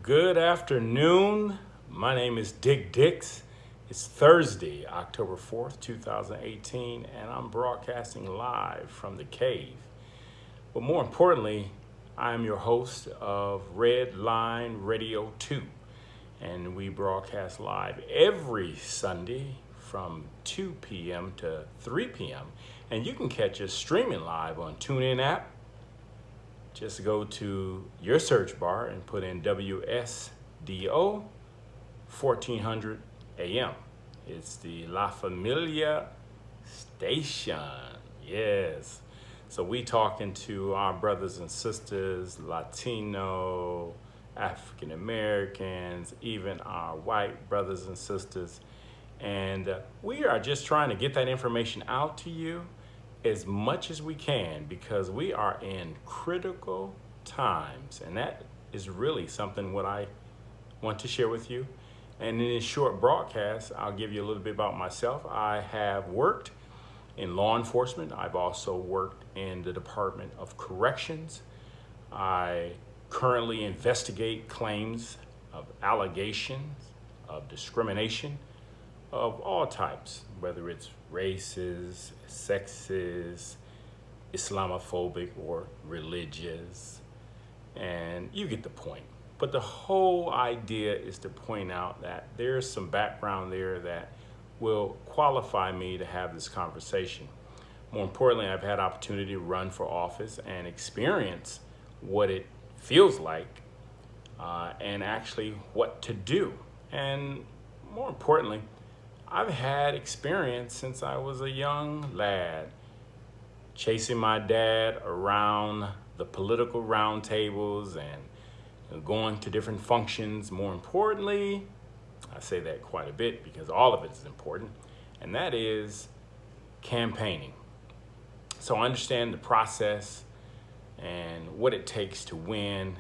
Good afternoon. My name is Dick Dix. It's Thursday, October 4th, 2018, and I'm broadcasting live from the cave. But more importantly, I am your host of Red Line Radio 2, and we broadcast live every Sunday from 2 p.m. to 3 p.m. And you can catch us streaming live on TuneIn app. Just go to your search bar and put in WSDO 1400 AM. It's the La Familia station. Yes. So we talking to our brothers and sisters, Latino, African Americans, even our white brothers and sisters. And we are just trying to get that information out to you as much as we can, because we are in critical times, and that is really something what I want to share with you. And in this short broadcast, I'll give you a little bit about myself. I have worked in law enforcement. I've also worked in the Department of Corrections. I currently investigate claims of allegations of discrimination of all types, whether it's racist, sexist, Islamophobic, or religious. And you get the point. But the whole idea is to point out that there's some background there that will qualify me to have this conversation. More importantly, I've had opportunity to run for office and experience what it feels like and actually what to do. And more importantly, I've had experience since I was a young lad, chasing my dad around the political roundtables and going to different functions. More importantly, I say that quite a bit because all of it is important, and that is campaigning. So I understand the process and what it takes to win,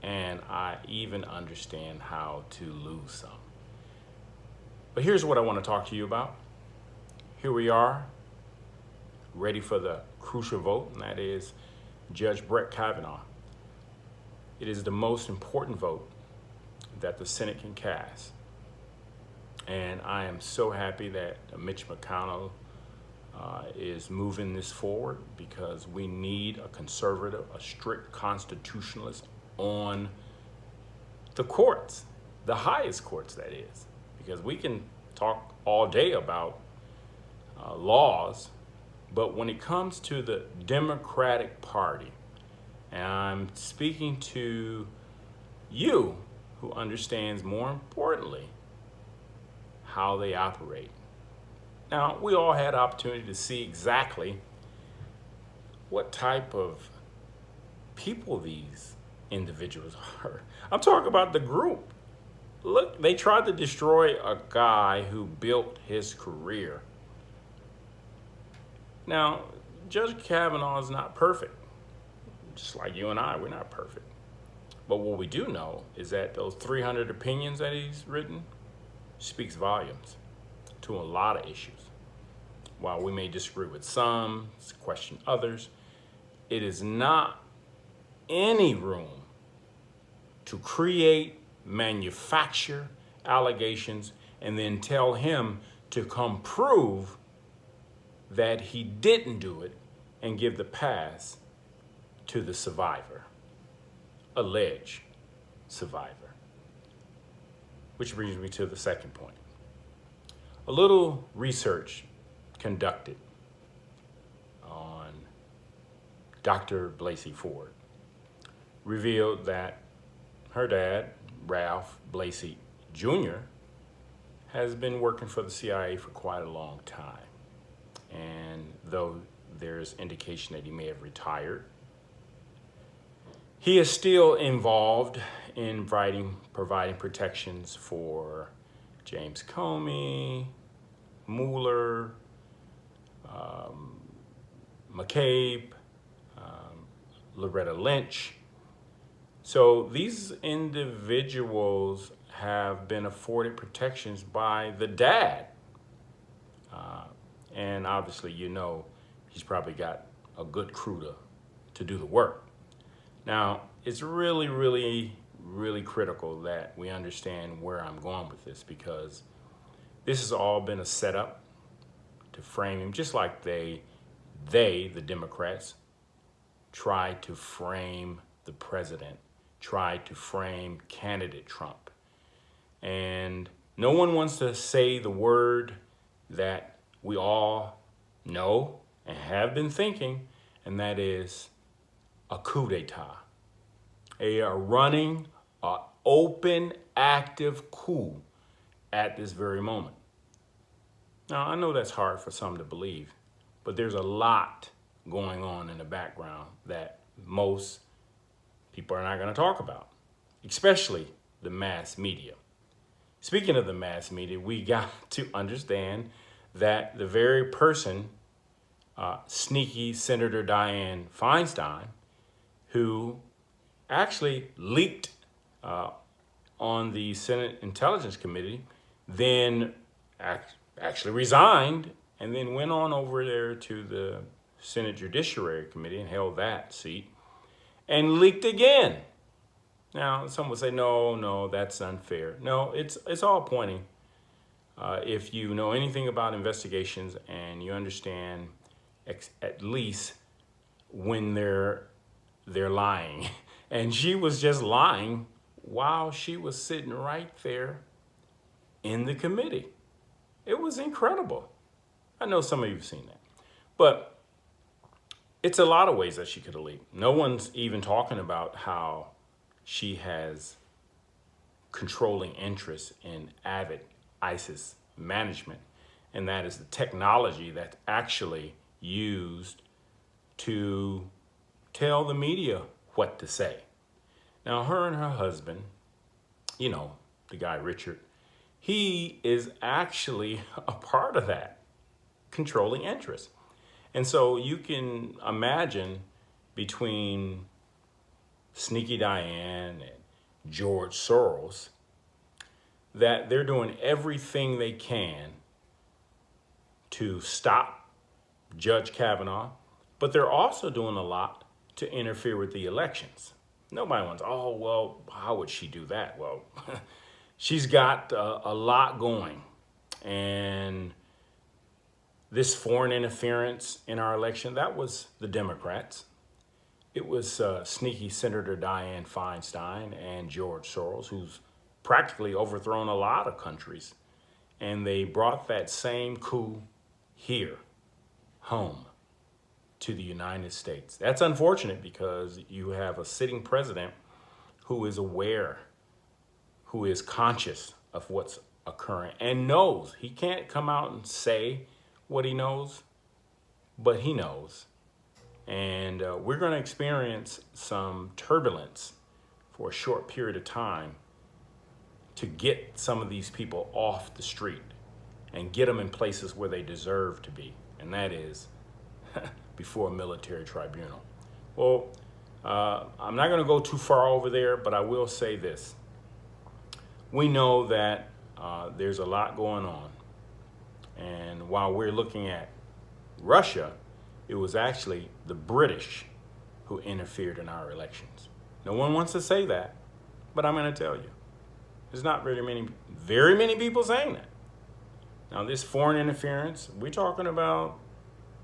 and I even understand how to lose some. But here's what I want to talk to you about. Here we are, ready for the crucial vote, and that is Judge Brett Kavanaugh. It is the most important vote that the Senate can cast. And I am so happy that Mitch McConnell is moving this forward, because we need a conservative, a strict constitutionalist on the courts, the highest courts, that is. Because we can talk all day about laws, but when it comes to the Democratic Party, and I'm speaking to you who understands, more importantly, how they operate. Now, we all had opportunity to see exactly what type of people these individuals are. I'm talking about the group. Look, they tried to destroy a guy who built his career. Now, Judge Kavanaugh is not perfect. Just like you and I, we're not perfect. But what we do know is that those 300 opinions that he's written speaks volumes to a lot of issues. While we may disagree with some, question others, it is not any room to create, manufacture allegations and then tell him to come prove that he didn't do it and give the pass to the survivor, alleged survivor. Which brings me to the second point. A little research conducted on Dr. Blasey Ford revealed that her dad, Ralph Blasey Jr., has been working for the CIA for quite a long time. And though there's indication that he may have retired, he is still involved in providing protections for James Comey, Mueller, McCabe, Loretta Lynch. So these individuals have been afforded protections by the dad. And obviously, you know, he's probably got a good crew to do the work. Now, it's really, really really critical that we understand where I'm going with this, because this has all been a setup to frame him, just like the Democrats, tried to frame the president, tried to frame candidate Trump. And no one wants to say the word that we all know and have been thinking, and that is a coup d'etat. A running, open, active coup at this very moment. Now, I know that's hard for some to believe, but there's a lot going on in the background that most people are not going to talk about, especially the mass media. Speaking of the mass media, we got to understand that the very person, sneaky Senator Diane Feinstein, who actually leaked on the Senate Intelligence Committee, then actually resigned, and then went on over there to the Senate Judiciary Committee and held that seat, and leaked again. Now, some would say, no, that's unfair. No, it's all pointing. If you know anything about investigations and you understand at least when they're lying. And she was just lying while she was sitting right there in the committee. It was incredible. I know some of you have seen that. But it's a lot of ways that she could have leaked. No one's even talking about how she has controlling interest in Avid ISIS management, and that is the technology that's actually used to tell the media what to say. Now, her and her husband, you know, the guy Richard, he is actually a part of that controlling interest. And so you can imagine between Sneaky Diane and George Soros that they're doing everything they can to stop Judge Kavanaugh, but they're also doing a lot to interfere with the elections. Nobody wants, oh, well, how would she do that? Well, she's got a lot going. And this foreign interference in our election, that was the Democrats. It was sneaky Senator Dianne Feinstein and George Soros, who's practically overthrown a lot of countries. And they brought that same coup here, home, to the United States. That's unfortunate because you have a sitting president who is aware, who is conscious of what's occurring and knows. He can't come out and say what he knows, but he knows. And we're going to experience some turbulence for a short period of time to get some of these people off the street and get them in places where they deserve to be. And that is before a military tribunal. Well, I'm not going to go too far over there, but I will say this. We know that there's a lot going on. And while we're looking at Russia, it was actually the British who interfered in our elections. No one wants to say that, but I'm going to tell you. There's not very many people saying that. Now, this foreign interference, we're talking about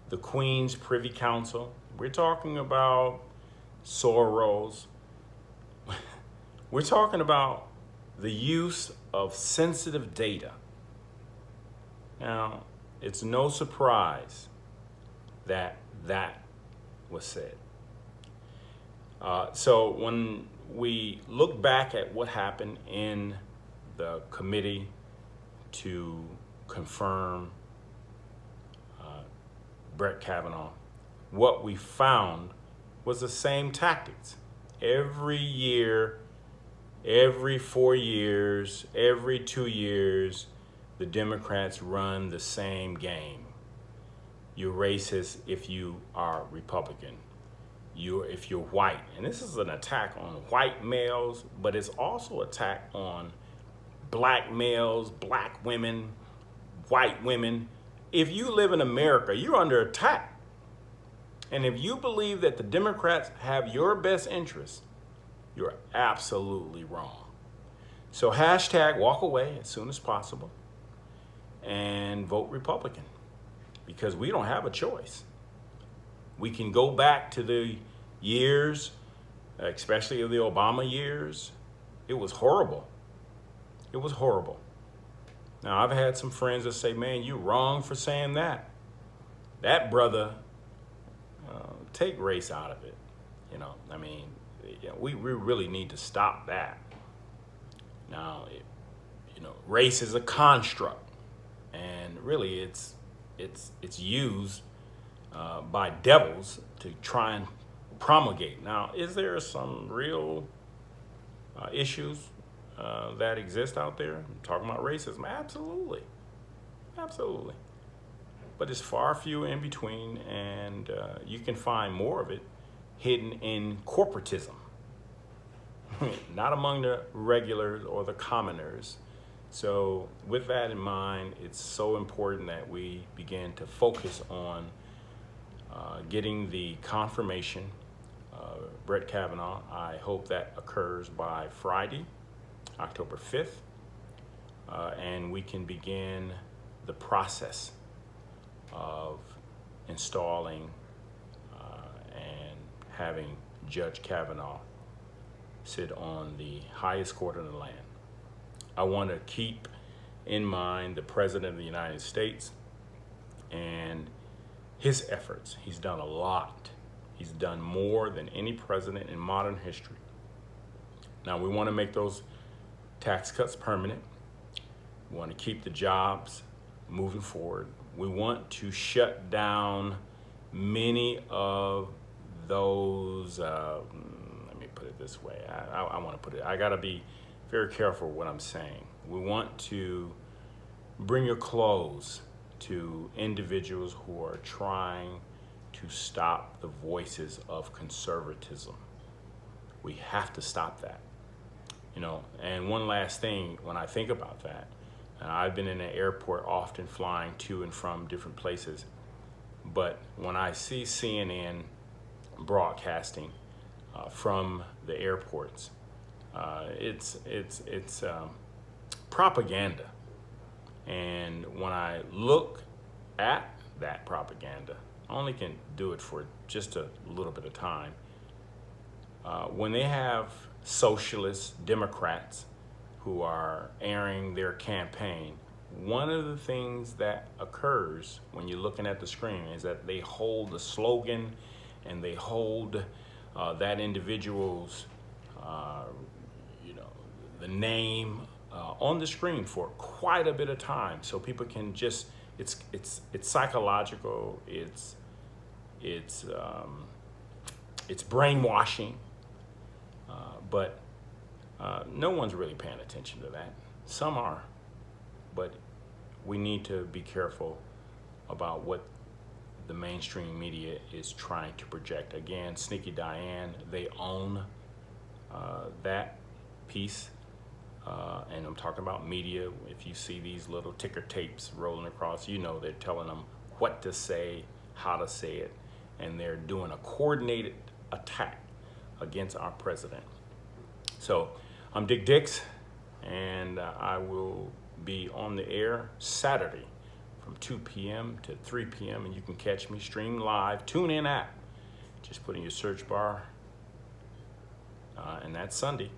the Queen's Privy Council. We're talking about Soros. We're talking about the use of sensitive data. Now, it's no surprise that that was said. So when we look back at what happened in the committee to confirm Brett Kavanaugh, what we found was the same tactics. Every year, every 4 years, every 2 years, the Democrats run the same game. You're racist if you are Republican. If you're white. And this is an attack on white males, but it's also an attack on black males, black women, white women. If you live in America, you're under attack. And if you believe that the Democrats have your best interests, you're absolutely wrong. So hashtag walk away as soon as possible and vote Republican, because we don't have a choice. We can go back to the years, especially the Obama years. It was horrible. It was horrible. Now, I've had some friends that say, man, you're wrong for saying that. That brother, take race out of it. I mean, we really need to stop that. Now, race is a construct, and really it's used by devils to try and promulgate. Now, is there some real issues that exist out there? I'm talking about racism. Absolutely. Absolutely. But it's far few in between, and you can find more of it hidden in corporatism, not among the regulars or the commoners. So with that in mind, it's so important that we begin to focus on getting the confirmation of Brett Kavanaugh. I hope that occurs by Friday, October 5th, and we can begin the process of installing and having Judge Kavanaugh sit on the highest court in the land. I want to keep in mind the President of the United States and his efforts. He's done a lot. He's done more than any president in modern history. Now, we want to make those tax cuts permanent. We want to keep the jobs moving forward. We want to shut down many of those, let me put it this way. I want to put it, I got to be very careful what I'm saying. We want to bring a close to individuals who are trying to stop the voices of conservatism. We have to stop that. And one last thing, when I think about that, I've been in the airport often flying to and from different places, but when I see CNN broadcasting from the airports, it's propaganda. And when I look at that propaganda, I only can do it for just a little bit of time. When they have socialists, Democrats who are airing their campaign, one of the things that occurs when you're looking at the screen is that they hold the slogan and they hold that individual's, the name on the screen for quite a bit of time, so people can just, it's psychological, it's brainwashing, but no one's really paying attention to that. Some are, but we need to be careful about what the mainstream media is trying to project. Again, Sneaky Diane, they own that piece. And I'm talking about media. If you see these little ticker tapes rolling across, they're telling them what to say, how to say it, and they're doing a coordinated attack against our president. So I'm Dick Dix, and I will be on the air Saturday from 2 p.m. to 3 p.m. and you can catch me stream live. Tune in app. Just put in your search bar, and that's Sunday,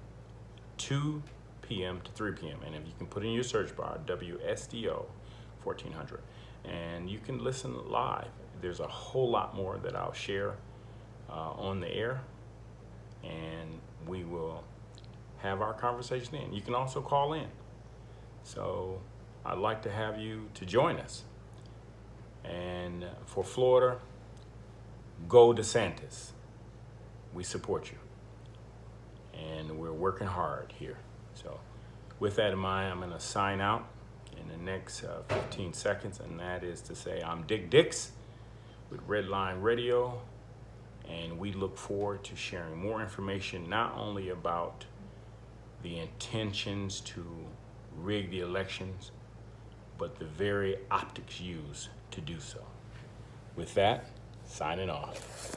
2 p.m. to 3 p.m. And if you can put in your search bar, WSDO 1400, and you can listen live. There's a whole lot more that I'll share on the air, and we will have our conversation in. You can also call in. So I'd like to have you to join us. And for Florida, go DeSantis. We support you. And we're working hard here. So with that in mind, I'm going to sign out in the next 15 seconds, and that is to say I'm Dick Dix with Redline Radio, and we look forward to sharing more information not only about the intentions to rig the elections, but the very optics used to do so. With that, signing off.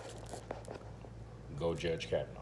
Go Judge Kavanaugh.